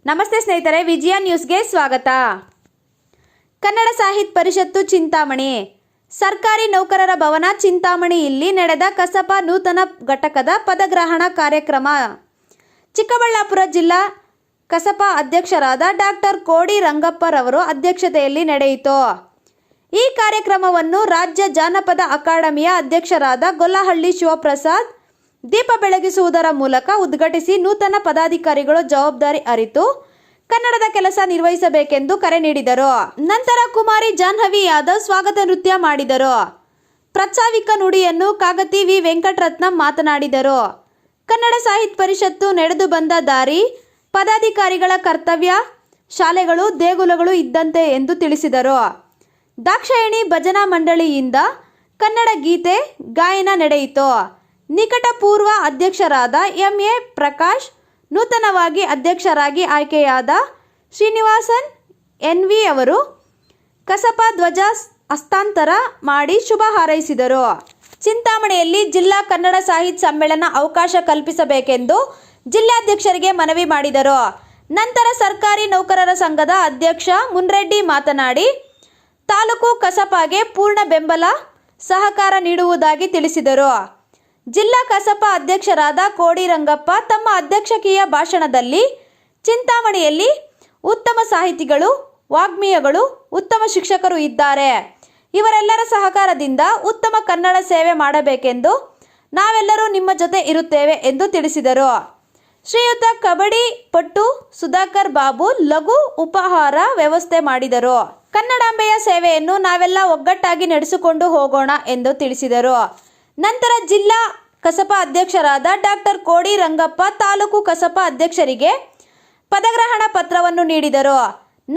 ನಮಸ್ತೆ ಸ್ನೇಹಿತರೆ, ವಿಜಯ ನ್ಯೂಸ್ಗೆ ಸ್ವಾಗತ. ಕನ್ನಡ ಸಾಹಿತ್ಯ ಪರಿಷತ್ತು ಚಿಂತಾಮಣಿ ಸರ್ಕಾರಿ ನೌಕರರ ಭವನ ಚಿಂತಾಮಣಿ ಇಲ್ಲಿ ನಡೆದ ಕಸಪ ನೂತನ ಘಟಕದ ಪದಗ್ರಹಣ ಕಾರ್ಯಕ್ರಮ. ಚಿಕ್ಕಬಳ್ಳಾಪುರ ಜಿಲ್ಲಾ ಕಸಪ ಅಧ್ಯಕ್ಷರಾದ ಡಾಕ್ಟರ್ ಕೋಡಿ ರಂಗಪ್ಪರವರು ಅಧ್ಯಕ್ಷತೆಯಲ್ಲಿ ನಡೆಯಿತು. ಈ ಕಾರ್ಯಕ್ರಮವನ್ನು ರಾಜ್ಯ ಜಾನಪದ ಅಕಾಡೆಮಿಯ ಅಧ್ಯಕ್ಷರಾದ ಗೊಲ್ಲಹಳ್ಳಿ ಶಿವಪ್ರಸಾದ್ ದೀಪ ಬೆಳಗಿಸುವುದರ ಮೂಲಕ ಉದ್ಘಾಟಿಸಿ ನೂತನ ಪದಾಧಿಕಾರಿಗಳು ಜವಾಬ್ದಾರಿ ಅರಿತು ಕನ್ನಡದ ಕೆಲಸ ನಿರ್ವಹಿಸಬೇಕೆಂದು ಕರೆ ನೀಡಿದರು. ನಂತರ ಕುಮಾರಿ ಜಾಹ್ನವಿ ಯಾದವ್ ಸ್ವಾಗತ ನೃತ್ಯ ಮಾಡಿದರು. ಪ್ರಾಸ್ತಾವಿಕ ನುಡಿಯನ್ನು ಕಾಗತಿ ವಿ ವೆಂಕಟರತ್ನಂ ಮಾತನಾಡಿದರು. ಕನ್ನಡ ಸಾಹಿತ್ಯ ಪರಿಷತ್ತು ನಡೆದು ಬಂದ ದಾರಿ, ಪದಾಧಿಕಾರಿಗಳ ಕರ್ತವ್ಯ, ಶಾಲೆಗಳು, ದೇಗುಲಗಳು ಇದ್ದಂತೆ ಎಂದು ತಿಳಿಸಿದರು. ದಾಕ್ಷಾಯಣಿ ಭಜನಾ ಮಂಡಳಿಯಿಂದ ಕನ್ನಡ ಗೀತೆ ಗಾಯನ ನಡೆಯಿತು. ನಿಕಟಪೂರ್ವ ಅಧ್ಯಕ್ಷರಾದ ಎಂ.ಎ. ಪ್ರಕಾಶ್, ನೂತನವಾಗಿ ಅಧ್ಯಕ್ಷರಾಗಿ ಆಯ್ಕೆಯಾದ ಶ್ರೀನಿವಾಸನ್ ಎನ್.ವಿ. ಅವರು ಕಸಪ ಧ್ವಜ ಹಸ್ತಾಂತರ ಮಾಡಿ ಶುಭ ಹಾರೈಸಿದರು. ಚಿಂತಾಮಣಿಯಲ್ಲಿ ಜಿಲ್ಲಾ ಕನ್ನಡ ಸಾಹಿತ್ಯ ಸಮ್ಮೇಳನ ಅವಕಾಶ ಕಲ್ಪಿಸಬೇಕೆಂದು ಜಿಲ್ಲಾಧ್ಯಕ್ಷರಿಗೆ ಮನವಿ ಮಾಡಿದರು. ನಂತರ ಸರ್ಕಾರಿ ನೌಕರರ ಸಂಘದ ಅಧ್ಯಕ್ಷ ಮುನ್ರೆಡ್ಡಿ ಮಾತನಾಡಿ, ತಾಲೂಕು ಕಸಪಾಗೆ ಪೂರ್ಣ ಬೆಂಬಲ, ಸಹಕಾರ ನೀಡುವುದಾಗಿ ತಿಳಿಸಿದರು. ಜಿಲ್ಲಾ ಕಸಪ ಅಧ್ಯಕ್ಷರಾದ ಕೋಡಿ ರಂಗಪ್ಪ ತಮ್ಮ ಅಧ್ಯಕ್ಷೀಯ ಭಾಷಣದಲ್ಲಿ ಚಿಂತಾಮಣಿಯಲ್ಲಿ ಉತ್ತಮ ಸಾಹಿತಿಗಳು, ವಾಗ್ಮಿಗಳು, ಉತ್ತಮ ಶಿಕ್ಷಕರು ಇದ್ದಾರೆ. ಇವರೆಲ್ಲರ ಸಹಕಾರದಿಂದ ಉತ್ತಮ ಕನ್ನಡ ಸೇವೆ ಮಾಡಬೇಕೆಂದು ನಾವೆಲ್ಲರೂ ನಿಮ್ಮ ಜೊತೆ ಇರುತ್ತೇವೆ ಎಂದು ತಿಳಿಸಿದರು. ಶ್ರೀಯುತ ಕಬಡ್ಡಿ ಪಟ್ಟು ಸುಧಾಕರ್ ಬಾಬು ಲಘು ಉಪಹಾರ ವ್ಯವಸ್ಥೆ ಮಾಡಿದರು. ಕನ್ನಡಾಂಬೆಯ ಸೇವೆಯನ್ನು ನಾವೆಲ್ಲ ಒಗ್ಗಟ್ಟಾಗಿ ನಡೆಸಿಕೊಂಡು ಹೋಗೋಣ ಎಂದು ತಿಳಿಸಿದರು. ನಂತರ ಜಿಲ್ಲಾ ಕಸಪ ಅಧ್ಯಕ್ಷರಾದ ಡಾಕ್ಟರ್ ಕೋಡಿ ರಂಗಪ್ಪ ತಾಲೂಕು ಕಸಪ ಅಧ್ಯಕ್ಷರಿಗೆ ಪದಗ್ರಹಣ ಪತ್ರವನ್ನು ನೀಡಿದರು.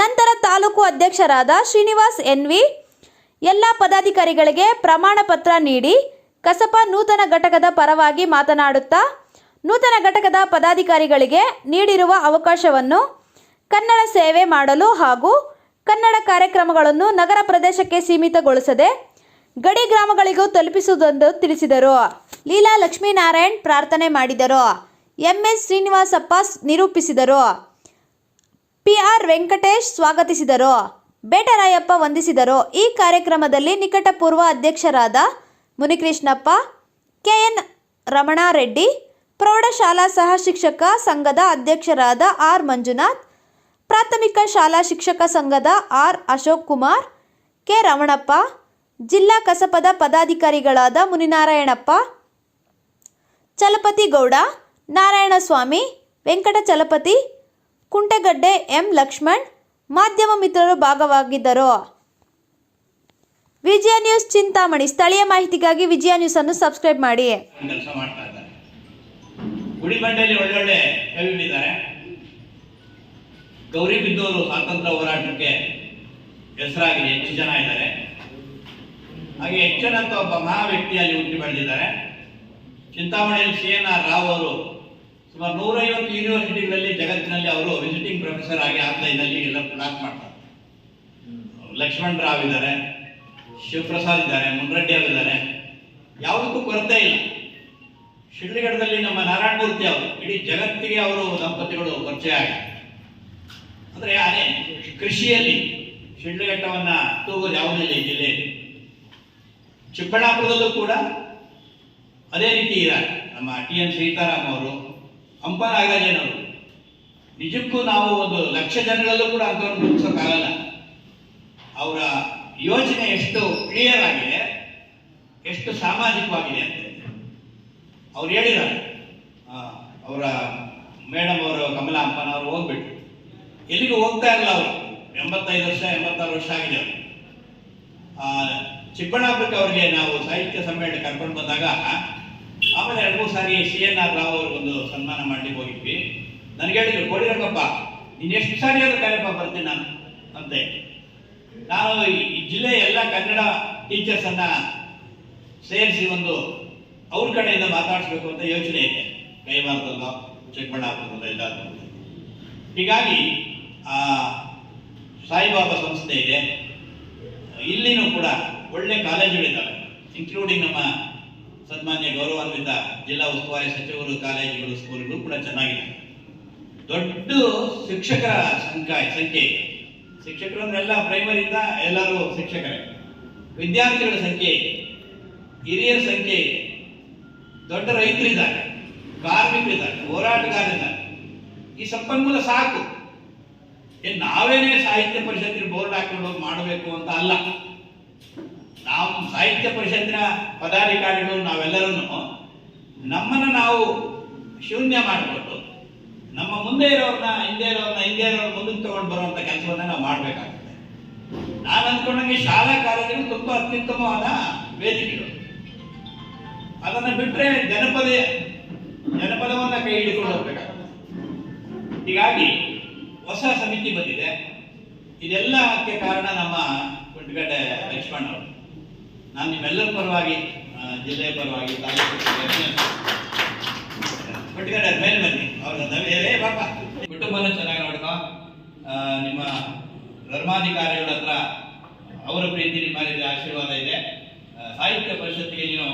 ನಂತರ ತಾಲೂಕು ಅಧ್ಯಕ್ಷರಾದ ಶ್ರೀನಿವಾಸ್ ಎನ್.ವಿ. ಎಲ್ಲ ಪದಾಧಿಕಾರಿಗಳಿಗೆ ಪ್ರಮಾಣ ಪತ್ರ ನೀಡಿ ಕಸಪ ನೂತನ ಘಟಕದ ಪರವಾಗಿ ಮಾತನಾಡುತ್ತಾ, ನೂತನ ಘಟಕದ ಪದಾಧಿಕಾರಿಗಳಿಗೆ ನೀಡಿರುವ ಅವಕಾಶವನ್ನು ಕನ್ನಡ ಸೇವೆ ಮಾಡಲು ಹಾಗೂ ಕನ್ನಡ ಕಾರ್ಯಕ್ರಮಗಳನ್ನು ನಗರ ಪ್ರದೇಶಕ್ಕೆ ಸೀಮಿತಗೊಳಿಸದೆ ಗಡಿ ಗ್ರಾಮಗಳಿಗೂ ತಲುಪಿಸುವುದೆಂದು ತಿಳಿಸಿದರು. ಲೀಲಾ ಲಕ್ಷ್ಮೀನಾರಾಯಣ್ ಪ್ರಾರ್ಥನೆ ಮಾಡಿದರು. ಎಂ.ಎಸ್. ಶ್ರೀನಿವಾಸಪ್ಪ ನಿರೂಪಿಸಿದರು. ಪಿ.ಆರ್. ವೆಂಕಟೇಶ್ ಸ್ವಾಗತಿಸಿದರು. ಬೇಟರಾಯಪ್ಪ ವಂದಿಸಿದರು. ಈ ಕಾರ್ಯಕ್ರಮದಲ್ಲಿ ನಿಕಟಪೂರ್ವ ಅಧ್ಯಕ್ಷರಾದ ಮುನಿಕೃಷ್ಣಪ್ಪ, ಕೆ.ಎನ್. ರಮಣಾರೆಡ್ಡಿ, ಪ್ರೌಢಶಾಲಾ ಸಹ ಶಿಕ್ಷಕ ಸಂಘದ ಅಧ್ಯಕ್ಷರಾದ ಆರ್. ಮಂಜುನಾಥ್, ಪ್ರಾಥಮಿಕ ಶಾಲಾ ಶಿಕ್ಷಕ ಸಂಘದ ಆರ್. ಅಶೋಕ್ ಕುಮಾರ್, ಕೆ. ರಮಣಪ್ಪ, ಜಿಲ್ಲಾ ಕಸಪದ ಪದಾಧಿಕಾರಿಗಳಾದ ಮುನಿನಾರಾಯಣಪ್ಪ, ಚಲಪತಿ ಗೌಡ, ನಾರಾಯಣಸ್ವಾಮಿ, ವೆಂಕಟ ಚಲಪತಿ, ಕುಂಟೆಗಡ್ಡೆ ಎಂ. ಲಕ್ಷ್ಮಣ್, ಮಾಧ್ಯಮ ಮಿತ್ರರು ಭಾಗವಾಗಿದ್ದರು. ವಿಜಯ ನ್ಯೂಸ್ ಚಿಂತಾಮಣಿ. ಸ್ಥಳೀಯ ಮಾಹಿತಿಗಾಗಿ ವಿಜಯ ನ್ಯೂಸ್ ಅನ್ನು ಸಬ್ಸ್ಕ್ರೈಬ್ ಮಾಡಿ. ಗುಡಿಬಂಡೆಯಲ್ಲಿ ಒಳ್ಳೊಳ್ಳೆ ಕವಿಗಳಿದ್ದಾರೆ. ಗೌರಿಬಿದ್ದೂರು ಸ್ವಾತಂತ್ರ್ಯ ಹೋರಾಟಕ್ಕೆ ಹೆಸರಾಗಿದೆ, ಹೆಚ್ಚು ಜನ ಇದ್ದಾರೆ. ಹಾಗೆ ಹೆಚ್ಚನ ಅಂತ ಒಬ್ಬ ಮಹಾ ವ್ಯಕ್ತಿಯಲ್ಲಿ ಹುಟ್ಟಿ ಬೆಳೆದಿದ್ದಾರೆ. ಚಿಂತಾಮಣಿಯಲ್ಲಿ ಸಿ.ಎನ್.ಆರ್. ರಾವ್ ಅವರು ಸುಮಾರು 150 ಯೂನಿವರ್ಸಿಟಿಗಳಲ್ಲಿ ಜಗತ್ತಿನಲ್ಲಿ ಅವರು ವಿಸಿಟಿಂಗ್ ಪ್ರೊಫೆಸರ್ ಆಗಿ ಆನ್ಲೈನಲ್ಲಿ ಎಲ್ಲ ಕ್ಲಾಸ್ ಮಾಡ್ತಾರೆ. ಲಕ್ಷ್ಮಣ್ ರಾವ್ ಇದ್ದಾರೆ, ಶಿವಪ್ರಸಾದ್ ಇದ್ದಾರೆ, ಮುನ್ರೆಡ್ಡಿ ಅವರಿದ್ದಾರೆ. ಯಾವುದಕ್ಕೂ ಕೊರತೆ ಇಲ್ಲ. ಶಿಡ್ಲಘಟ್ಟದಲ್ಲಿ ನಮ್ಮ ನಾರಾಯಣ ಮೂರ್ತಿ ಅವರು ಇಡೀ ಜಗತ್ತಿಗೆ ಅವರು ದಂಪತಿಗಳು ಪರಿಚಯ ಆಗ. ಅಂದರೆ ಅದೇ ಕೃಷಿಯಲ್ಲಿ ಶಿಡ್ಲಘಟ್ಟವನ್ನ ತೂಗೋದು ಯಾವುದಿಲ್ಲ ಈ ಜಿಲ್ಲೆಯಲ್ಲಿ. ಚಿಕ್ಕಬಳ್ಳಾಪುರದಲ್ಲೂ ಕೂಡ ಅದೇ ರೀತಿ ಇದ್ದಾರೆ. ನಮ್ಮ ಟಿ.ಎನ್. ಸೀತಾರಾಮ್ ಅವರು, ಹಂಪ ನಾಗರಾಜನವರು. ನಿಜಕ್ಕೂ ನಾವು 1 ಲಕ್ಷ ಜನಗಳಲ್ಲೂ ಕೂಡ ಅಂಥವ್ರನ್ನ ಗುರುತಿಸೋಕ್ಕಾಗಲ್ಲ. ಅವರ ಯೋಚನೆ ಎಷ್ಟು ಕ್ಲಿಯರ್ ಆಗಿದೆ, ಎಷ್ಟು ಸಾಮಾಜಿಕವಾಗಿದೆ ಅಂತ ಅವ್ರು ಹೇಳಿದ್ದಾರೆ. ಅವರ ಮೇಡಮ್ ಅವರು ಕಮಲಾ ಹಂಪನವರು ಹೋಗ್ಬಿಟ್ಟು ಎಲ್ಲಿಗೂ ಹೋಗ್ತಾ ಇರಲ್ಲ. ಅವರು 85 ವರ್ಷ 86 ವರ್ಷ ಆಗಿದೆ ಅವರು. ಚಿಕ್ಕಬಳ್ಳಾಪುರಕ್ಕೆ ಅವ್ರಿಗೆ ನಾವು ಸಾಹಿತ್ಯ ಸಮ್ಮೇಳನ ಕರ್ಕೊಂಡು ಬಂದಾಗ ಆಮೇಲೆ 2-3 ಸಾರಿ ಸಿ.ಎನ್.ಆರ್. ರಾವ್ ಅವ್ರಿಗೊಂದು ಸನ್ಮಾನ ಮಾಡ್ಲಿಕ್ಕೆ ಹೋಗಿದ್ವಿ. ನನಗೆ ಹೇಳಿದ್ರು, ಕೋಡಿ ರಂಗಪ್ಪ ನೀನು ಎಷ್ಟು ಸಾರಿ ಆದ್ರೂ ಕರೆಯಪ್ಪ ಬರ್ತೀನಿ ನಾನು ಅಂತೆ. ನಾನು ಈ ಜಿಲ್ಲೆಯ ಎಲ್ಲ ಕನ್ನಡ ಟೀಚರ್ಸ್ ಅನ್ನ ಸೇರಿಸಿ ಅವ್ರ ಕಡೆಯಿಂದ ಮಾತಾಡಿಸ್ಬೇಕು ಅಂತ ಯೋಚನೆ ಇದೆ. ಕೈವಾರದಲ್ಲೋ ಚಿಕ್ಕಬಳ್ಳಾಪುರದಲ್ಲೋ ಎಲ್ಲಾದ್ರೂ. ಹೀಗಾಗಿ ಸಾಯಿಬಾಬಾ ಸಂಸ್ಥೆ ಇದೆ. ಇಲ್ಲಿನೂ ಕೂಡ ಒಳ್ಳೆ ಕಾಲೇಜುಗಳಿದ್ದಾವೆ, ಇನ್ಕ್ಲೂಡಿಂಗ್ ನಮ್ಮ ಸನ್ಮಾನ್ಯ ಗೌರವಾನ್ವಿತ ಜಿಲ್ಲಾ ಉಸ್ತುವಾರಿ ಸಚಿವರು ಕಾಲೇಜುಗಳು, ಸ್ಕೂಲ್ಗಳು ಕೂಡ ಚೆನ್ನಾಗಿದೆ. ದೊಡ್ಡ ಶಿಕ್ಷಕರ ಸಂಖ್ಯೆ ಇದೆ. ಶಿಕ್ಷಕರು ಅಂದ್ರೆಲ್ಲ ಪ್ರೈಮರಿಯಿಂದ ಎಲ್ಲರೂ ಶಿಕ್ಷಕರೇ. ವಿದ್ಯಾರ್ಥಿಗಳ ಸಂಖ್ಯೆ ಇದೆ, ಹಿರಿಯರ ಸಂಖ್ಯೆ ಇದೆ, ದೊಡ್ಡ ರೈತರಿದ್ದಾರೆ, ಕಾರ್ಮಿಕರಿದ್ದಾರೆ, ಹೋರಾಟಗಾರರಿದ್ದಾರೆ. ಈ ಸಂಪನ್ಮೂಲ ಸಾಕು. ನಾವೇನೇ ಸಾಹಿತ್ಯ ಪರಿಷತ್ತಿನ ಬೋರ್ಡ್ ಹಾಕೊಂಡು ಹೋಗಿ ಮಾಡಬೇಕು ಅಂತ ಅಲ್ಲ. ನಾವು ಸಾಹಿತ್ಯ ಪರಿಷತ್ತಿನ ಪದಾಧಿಕಾರಿಗಳು ನಾವೆಲ್ಲರೂ ನಮ್ಮನ್ನು ನಾವು ಶೂನ್ಯ ಮಾಡಿಕೊಟ್ಟು ನಮ್ಮ ಮುಂದೆ ಇರೋರನ್ನ ಹಿಂದೆ ಇರೋರು ಮುಂದಕ್ಕೆ ತಗೊಂಡು ಬರುವಂತ ಕೆಲಸವನ್ನ ನಾವು ಮಾಡಬೇಕಾಗ್ತದೆ. ನಾನು ಅಂದ್ಕೊಂಡಂಗೆ ಶಾಲಾ ಕಾಲೇಜುಗಳು ತುಂಬಾ ಅತ್ಯುತ್ತಮವಾದ ವೇದಿಕೆಗಳು. ಅದನ್ನ ಬಿಟ್ಟರೆ ಜನಪದವನ್ನ ಕೈ ಹಿಡಿಕೊಂಡು ಹೋಗ್ಬೇಕಾಗ್ತದೆ. ಹೀಗಾಗಿ ಹೊಸ ಸಮಿತಿ ಬಂದಿದೆ. ಇದೆಲ್ಲಕ್ಕೆ ಕಾರಣ ನಮ್ಮ ಕುಂಟಗಡ್ಡೆ ಲಕ್ಷ್ಮಣ್ ಅವರು. ನಾನು ನಿಮ್ಮೆಲ್ಲರ ಪರವಾಗಿ, ಜಿಲ್ಲೆಯ ಪರವಾಗಿ, ತಾಲೂಕು ಕುಂಟಗಡ್ಡೆ ಮೇಲೆ ಬನ್ನಿ, ಅವ್ರ ಪಾಪ ಕುಟುಂಬನ ಚೆನ್ನಾಗಿ ನೋಡ್ಕೊ. ನಿಮ್ಮ ಧರ್ಮಾಧಿಕಾರಿಗಳ ಹತ್ರ ಅವರ ಪ್ರೀತಿ ನಿಮ್ಮ ಆಶೀರ್ವಾದ ಇದೆ. ಸಾಹಿತ್ಯ ಪರಿಷತ್ತಿಗೆ ನೀನು